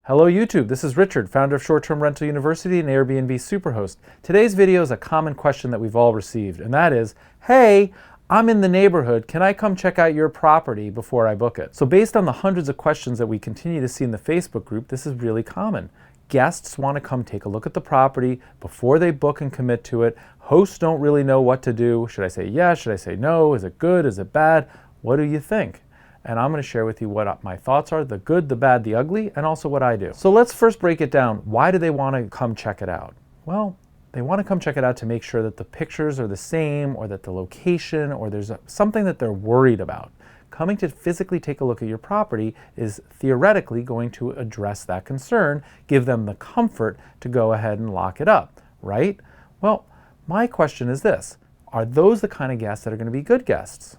Hello YouTube, this is Richard, founder of Short-Term Rental University and Airbnb Superhost. Today's video is a common question that we've all received, and that is, hey, I'm in the neighborhood, can I come check out your property before I book it? So based on the hundreds of questions that we continue to see in the Facebook group, this is really common. Guests want to come take a look at the property before they book and commit to it. Hosts don't really know what to do. Should I say yes? Should I say no? Is it good? Is it bad? What do you think? And I'm going to share with you what my thoughts are, the good, the bad, the ugly, and also what I do. So let's first break it down. Why do they want to come check it out? Well, they want to come check it out to make sure that the pictures are the same, or that the location, or there's something that they're worried about. Coming to physically take a look at your property is theoretically going to address that concern, give them the comfort to go ahead and lock it up, right? Well, my question is this: are those the kind of guests that are going to be good guests?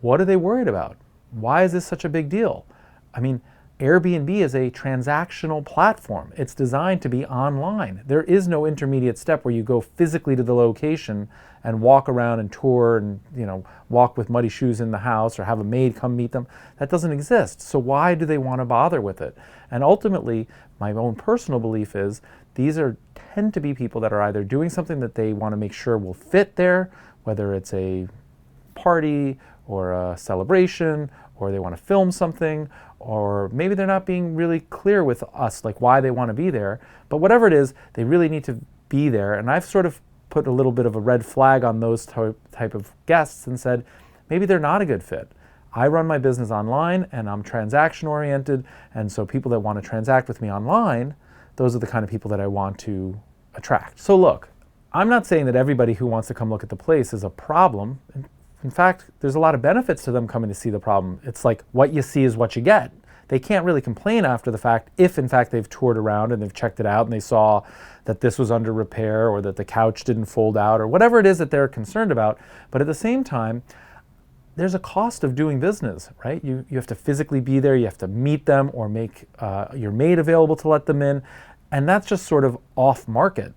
What are they worried about? Why is this such a big deal? I mean, Airbnb is a transactional platform. It's designed to be online. There is no intermediate step where you go physically to the location and walk around and tour and, walk with muddy shoes in the house or have a maid come meet them. That doesn't exist. So why do they want to bother with it? And ultimately, my own personal belief is tend to be people that are either doing something that they want to make sure will fit there, whether it's a party or a celebration, or they want to film something, or maybe they're not being really clear with us, like why they want to be there. But whatever it is, they really need to be there. And I've sort of put a little bit of a red flag on those type of guests and said, maybe they're not a good fit. I run my business online and I'm transaction oriented. And so people that want to transact with me online, those are the kind of people that I want to attract. So look, I'm not saying that everybody who wants to come look at the place is a problem. In fact, there's a lot of benefits to them coming to see the problem. It's like what you see is what you get. They can't really complain after the fact if in fact they've toured around and they've checked it out and they saw that this was under repair or that the couch didn't fold out or whatever it is that they're concerned about. But at the same time, there's a cost of doing business, right? You have to physically be there, you have to meet them or make your maid available to let them in. And that's just sort of off market.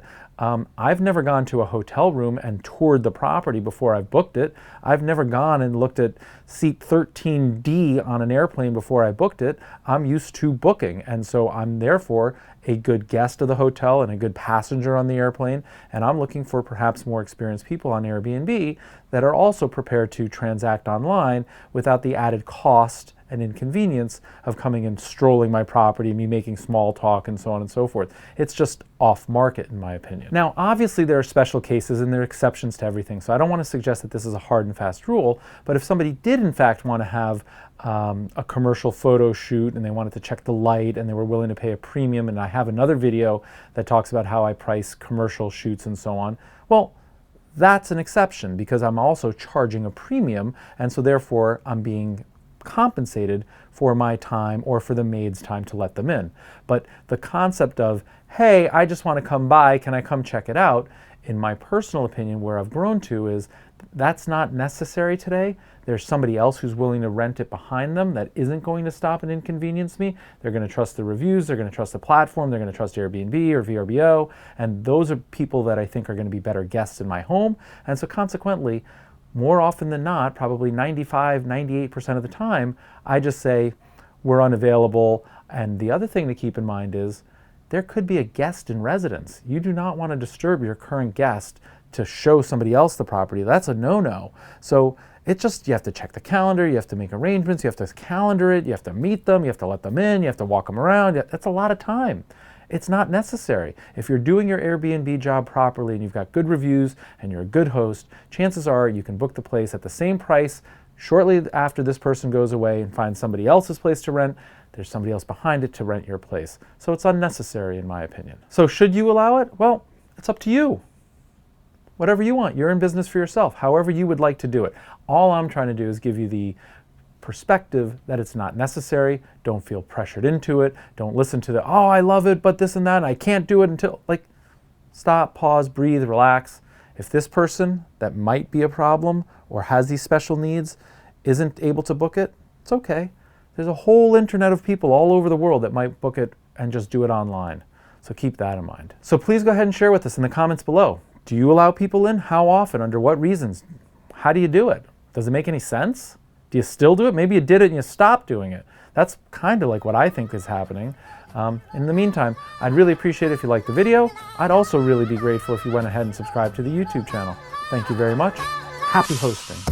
I've never gone to a hotel room and toured the property before I've booked it. I've never gone and looked at seat 13D on an airplane before I booked it. I'm used to booking, and so I'm therefore a good guest of the hotel and a good passenger on the airplane, and I'm looking for perhaps more experienced people on Airbnb that are also prepared to transact online without the added cost and inconvenience of coming and strolling my property, me making small talk and so on and so forth. It's just off market in my opinion. Now, obviously there are special cases and there are exceptions to everything, so I don't want to suggest that this is a hard and fast rule, but if somebody did in fact want to have a commercial photo shoot and they wanted to check the light and they were willing to pay a premium, and I have another video that talks about how I price commercial shoots and so on, well, that's an exception because I'm also charging a premium, and so therefore I'm being compensated for my time or for the maid's time to let them in. But the concept of, hey, I just want to come by, can I come check it out? In my personal opinion, where I've grown to is that's not necessary today. There's somebody else who's willing to rent it behind them that isn't going to stop and inconvenience me. They're going to trust the reviews, they're going to trust the platform, they're going to trust Airbnb or VRBO, and those are people that I think are going to be better guests in my home. And so consequently, more often than not, probably 95, 98% of the time, I just say, we're unavailable. And the other thing to keep in mind is there could be a guest in residence. You do not want to disturb your current guest to show somebody else the property. That's a no-no. So it's just, you have to check the calendar, you have to make arrangements, you have to calendar it, you have to meet them, you have to let them in, you have to walk them around. That's a lot of time. It's not necessary. If you're doing your Airbnb job properly and you've got good reviews and you're a good host, chances are you can book the place at the same price shortly after this person goes away and find somebody else's place to rent. There's somebody else behind it to rent your place. So it's unnecessary in my opinion. So should you allow it? Well, it's up to you. Whatever you want. You're in business for yourself, however you would like to do it. All I'm trying to do is give you the perspective that it's not necessary. Don't feel pressured into it. Don't listen to the, oh, I love it, but this and that, and I can't do it until, like, stop, pause, breathe, relax. If this person that might be a problem or has these special needs isn't able to book it, it's okay. There's a whole internet of people all over the world that might book it and just do it online. So keep that in mind. So please go ahead and share with us in the comments below. Do you allow people in? How often? Under what reasons? How do you do it? Does it make any sense? Do you still do it? Maybe you did it and you stopped doing it. That's kind of like what I think is happening. In the meantime, I'd really appreciate it if you liked the video. I'd also really be grateful if you went ahead and subscribed to the YouTube channel. Thank you very much. Happy hosting.